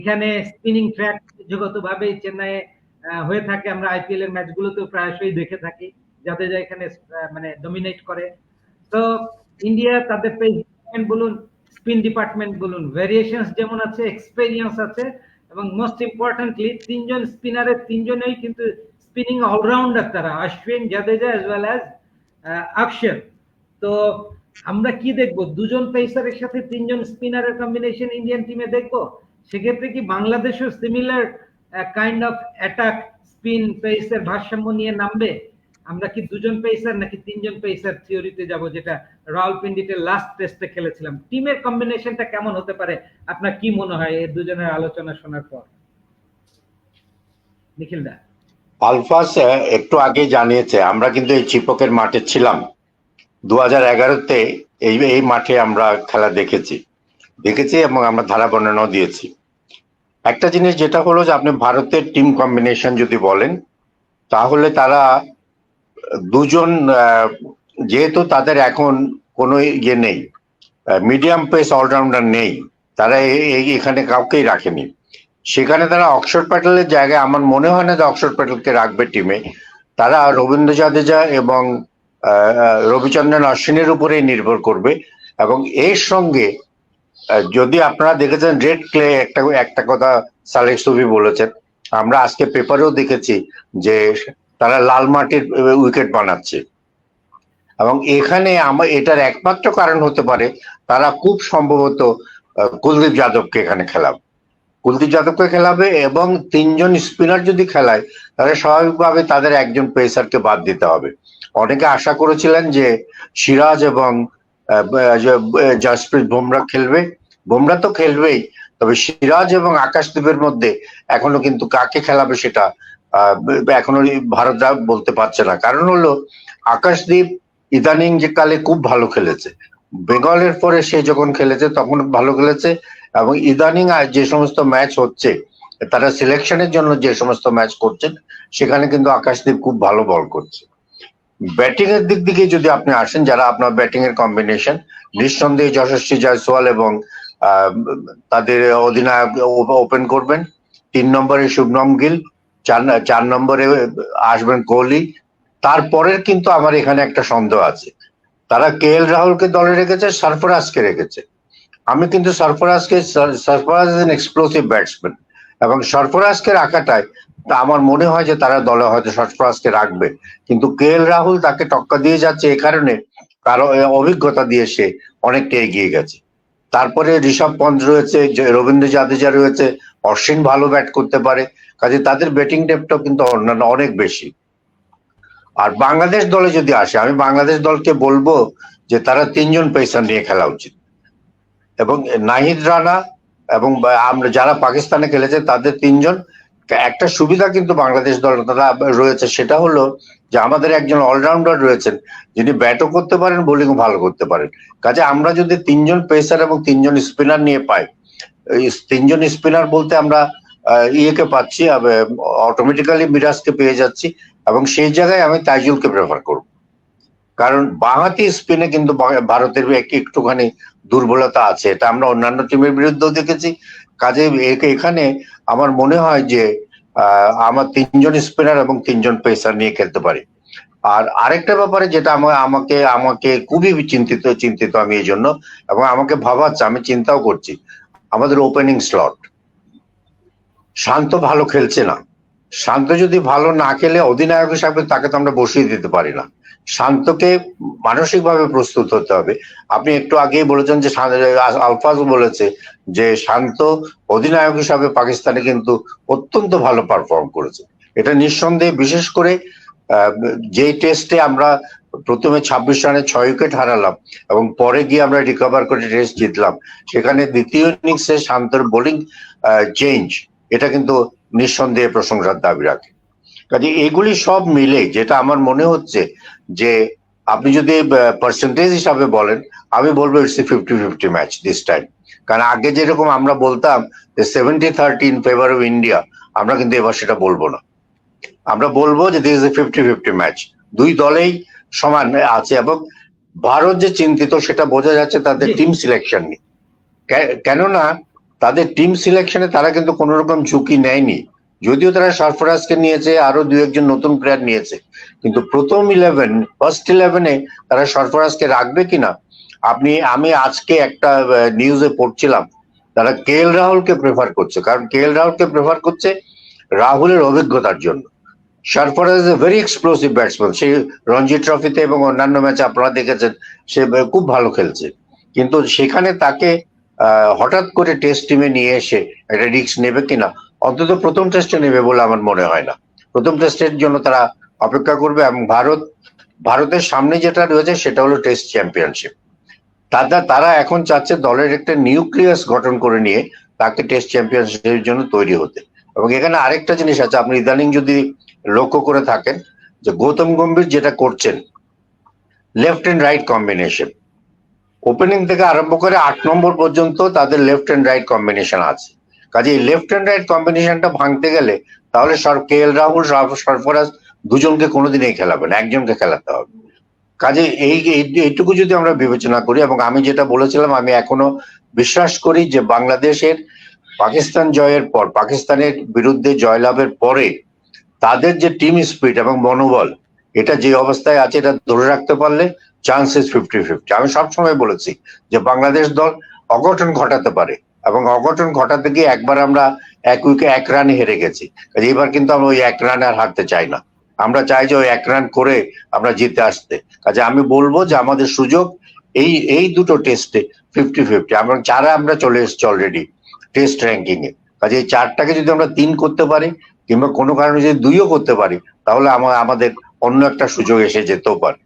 এখানে spinning track জগতভাবে চেন্নাইয়ে হয়ে থাকে, আমরা আইপিএল এর ম্যাচগুলোতেও প্রায়শই দেখে থাকি, জাদেজা এখানে মানে ডমিনেট করে। তো ইন্ডিয়া তাদের পেস ডিপার্টমেন্ট বলুন, স্পিন ডিপার্টমেন্ট বলুন, ভেরিয়েশনস যেমন আছে, এক্সপেরিয়েন্স আছে, এবং মোস্ট ইম্পর্টেন্টলি তিনজন স্পিনারের তিনজনেই কিন্তু স্পিনিং অলরাউন্ডার, তারা Ashwin, Jadeja as well as অক্ষর। তো আমরা কি দেখবো, দুজন পেসারের সাথে তিনজন স্পিনারের কম্বিনেশন ইন্ডিয়ান টিমে দেখবো? সেক্ষেত্রে কি বাংলাদেশও similar kind of attack spin পেসের ভারসাম্য নিয়ে নামবে? আমরা কি দুজন পেসার নাকি তিনজন পেসার থিওরিতে যাব, যেটা রাওয়ালপিন্ডিতে লাস্ট টেস্টে খেলেছিলাম? টিমের কম্বিনেশনটা কেমন হতে পারে আপনার কি মনে হয় এই দুজনের আলোচনা শোনার পর? নিখিল দা। আলফাস একটু আগে জানিয়েছে, আমরা কিন্তু এই চিপকের মাঠে ছিলাম 2011-তে। এই মাঠে আমরা খেলা দেখেছি এবং আমরা ধারা বর্ণনাও দিয়েছি। একটা জিনিস যেটা হলো যে আপনি ভারতের টিম কম্বিনেশন যদি বলেন, তাহলে তারা দুজন, যেহেতু তাদের এখন কোনো ইয়ে নেই, মিডিয়াম পেস অলরাউন্ডার নেই, তারা এখানে কাউকেই রাখেনি। সেখানে তারা অক্ষর প্যাটেলের জায়গায় আমার মনে হয় না যে অক্ষর প্যাটেলকে রাখবে টিমে। তারা রবীন্দ্র জাদেজা এবং রবিচন্দ্রন অশ্বিনের উপরেই নির্ভর করবে। এবং এর সঙ্গে যদি আপনারা দেখেছেন রেড ক্লে, একটা কথা সালেহ সুফি বলেছেন, আমরা আজকে পেপারেও দেখেছি যে তারা লাল মাটির উইকেট বানাচ্ছে। এবং এখানে এটার একমাত্র কারণ হতে পারে তারা খুব সম্ভবত কুলদীপ যাদবকে এখানে খেলাবে এবং তিনজন স্পিনার যদি খেলায় তাহলে স্বাভাবিকভাবে তাদের একজন পেসারকে বাদ দিতে হবে। অনেকে আশা করেছিলেন যে সিরাজ এবং জসপ্রীত বুমরা খেলবে। বুমরা তো খেলবেই, তবে সিরাজ এবং আকাশদীপের মধ্যে এখনো কিন্তু কাকে খেলাবে সেটা এখনো ভারত বলতে পারছে না। কারণ হলো আকাশদীপ ইদানিং যে কালে খুব ভালো খেলেছে, বেঙ্গলের পরে সে যখন খেলেছে তখন ভালো খেলেছে, এবং ইদানিং যে সমস্ত ম্যাচ হচ্ছে, তারা সিলেকশনের জন্য যে সমস্ত ম্যাচ করছেন সেখানে কিন্তু আকাশদীপ খুব ভালো বল করছে। ব্যাটিং এর দিক থেকে যদি আপনি আসেন, যারা আপনার ব্যাটিং এর কম্বিনেশন, নিঃসন্দেহে যশস্বী জয়সওয়াল এবং তাদের অধিনায়ক ওপেন করবেন। 3 নম্বরে শুভনম গিল, 4 নম্বরে আসবেন কোহলি। তারপরের কিন্তু আমার এখানে একটা সন্দেহ আছে, তারা KL রাহুলকে দলে রেখেছে, সরফরাজকে রেখেছে। আমি কিন্তু সরফরাজ এক্সপ্লোসিভ ব্যাটসম্যান, এবং সরফরাজকে রাখাটাই আমার মনে হয় যে তারা দলে হয়তো সরফরাজকে রাখবে, কিন্তু KL রাহুল তাকে টক্কা দিয়ে যাচ্ছে এ কারণে, কারণ অভিজ্ঞতা দিয়ে সে অনেকটা এগিয়ে গেছে। তারপরে ঋষভ পন্থ রয়েছে, রবীন্দ্র জাদেজা রয়েছে, অশ্বিন ভালো ব্যাট করতে পারে, কাজে তাদের ব্যাটিং ডেপথও কিন্তু অন্যান্য অনেক বেশি। আর বাংলাদেশ দলে যদি আসে, আমি বাংলাদেশ দলকে বলবো যে তারা 3 জন পেসার নিয়ে খেলা উচিত, এবং নাহিদ রানা এবং আমরা যারা পাকিস্তানে খেলেছে তাদের 3 জন। একটা সুবিধা কিন্তু বাংলাদেশ দল তারা রয়েছে, সেটা হলো যে আমাদের একজন অলরাউন্ডার রয়েছেন যিনি ব্যাটও করতে পারেন, বোলিংও ভালো করতে পারেন। কাজে আমরা যদি 3 জন পেসার এবং 3 জন স্পিনার নিয়ে পাই, 3 জন স্পিনার বলতে আমরা ইয়েকে পাচ্ছি, অটোমেটিক্যালি মিরাজকে পেয়ে যাচ্ছি, এবং সেই জায়গায় আমি তাইজুলকে প্রেফার করব। কারণ বাঁহাতি স্পিনে কিন্তু ভারতের একটুখানি দুর্বলতা আছে, এটা আমরা অন্যান্য টিমের বিরুদ্ধেও দেখেছি। কাজে এখানে আমার মনে হয় যে আমার 3 জন স্পিনার এবং 3 জন পেসার নিয়ে খেলতে পারি। আর আরেকটা ব্যাপারে যেটা আমাকে খুবই চিন্তিত আমি এই জন্য, এবং আমাকে ভাবাচ্ছে, আমি চিন্তাও করছি, আমাদের ওপেনিং স্লট। শান্ত ভালো খেলছে না। শান্ত যদি ভালো না খেলে অধিনায়ক হিসাবে তাকে তো আমরা বসিয়ে দিতে পারি না। শান্তকে মানসিকভাবে প্রস্তুত হতে হবে। আপনি একটু আগেই বলেছেন যে আলফাজ বলেছে যে শান্ত অধিনায়ক হিসাবে পাকিস্তানে কিন্তু অত্যন্ত ভালো পারফর্ম করেছে। এটা নিঃসন্দেহে, বিশেষ করে যেই টেস্টে আমরা প্রথমে 26 রানে 6 উইকেট হারালাম এবং পরে গিয়ে আমরা রিকভার করে টেস্ট জিতলাম, সেখানে দ্বিতীয় ইনিংসে শান্তর বোলিং চেঞ্জ, এটা কিন্তু নিঃসন্দেহে প্রশংসার দাবি রাখে। কাজে এগুলি সব মিলে যেটা আমার মনে হচ্ছে যে আপনি যদি পার্সেন্টেজ হিসাবে বলেন, আমি বলবো it's a 50-50 match this time. কারণ আগে যেরকম আমরা বলতাম যে 70-30 ইন ফেভার অফ ইন্ডিয়া, আমরা কিন্তু এবার সেটা বলবো না। আমরা বলবো যে দিস ইজ এ 50-50 ম্যাচ, দুই দলেই সমান আছে। এবং ভারত যে চিন্তিত সেটা বোঝা যাচ্ছে তাদের টিম সিলেকশন নিয়ে। কেননা তাদের টিম সিলেকশনে তারা কিন্তু কোনো রকম ঝুঁকি নেয়নি, যদিও তারা সরফরাজকে নিয়েছে, আরো দু একজন নতুন প্লেয়ার নিয়েছে, কিন্তু প্রথম ফার্স্ট 11-এ তারা সরফরাজকে রাখবে কিনা। আমি আজকে একটা নিউজে পড়ছিলাম, তারা কে এল রাহুলকে প্রেফার করছে, কারণ কে এল রাহুলকে প্রেফার করছে রাহুলের অভিজ্ঞতার জন্য। Sarfaraz is a very explosive batsman, সে রঞ্জি ট্রফিতে এবং অন্যান্য ম্যাচে আপনারা দেখেছেন সে খুব ভালো খেলছে, কিন্তু সেখানে তাকে হঠাৎ করে টেস্ট টিমে নিয়ে এসে একটা রিস্ক নেবে কিনা, অন্তত প্রথম টেস্টে নেবে বলে আমার মনে হয় না। প্রথম টেস্টের জন্য তারা অপেক্ষা করবে, এবং ভারতের সামনে যেটা রয়েছে সেটা হলো টেস্ট চ্যাম্পিয়নশিপ। তারা এখন চাচ্ছে দলের একটা নিউক্লিয়াস গঠন করে নিয়ে তাকে টেস্ট চ্যাম্পিয়নশিপের জন্য তৈরি হতে। এবং এখানে আরেকটা জিনিস আছে, আপনি ইদানিং যদি লক্ষ্য করে থাকেন যে গৌতম গম্ভীর যেটা করছেন left and right combination, opening থেকে আরম্ভ করে 8 নম্বর পর্যন্ত তাদের লেফট এন্ড রাইট কম্বিনেশন আছে। কাজে এই লেফট এন্ড রাইট কম্বিনেশনটা ভাঙতে গেলে তাহলে কে এল রাহুল, সরফরাজ দুজনকে কোনোদিনই খেলাবে না, একজনকে খেলাতে হবে। কাজে এইটুকু যদি আমরা বিবেচনা করি, এবং আমি যেটা বলেছিলাম, আমি এখনো বিশ্বাস করি যে বাংলাদেশের পাকিস্তান জয়ের পর, পাকিস্তানের বিরুদ্ধে জয়লাভের পরে তাদের যে টিম স্পিরিট এবং মনোবল, এটা যে অবস্থায় আছে এটা ধরে রাখতে পারলে চান্সেস 50-50। আমি সবসময় বলেছি যে বাংলাদেশ দল অঘটন ঘটাতে পারে, এবং অঘটন ঘটাতে গিয়ে একবার আমরা 1 উইকে 1 রানে হেরে গেছি। এবার কিন্তু আমরা ওই 1 রানে আর হারতে চাই না, আমরা চাই যে ওই 1 রান করে আমরা জিতে আসতে। কাজে আমি বলবো যে আমাদের সুযোগ এই দুটো টেস্টে 50-50, আমরা 4 আমরা চলে এসেছি অলরেডি টেস্ট র্যাঙ্কিং এ। কাজে এই 4টাকে যদি আমরা 3 করতে পারি, কিংবা কোনো কারণে যদি 2ও করতে পারি, তাহলে আমাদের অন্য একটা সুযোগ এসে যেতেও পারে।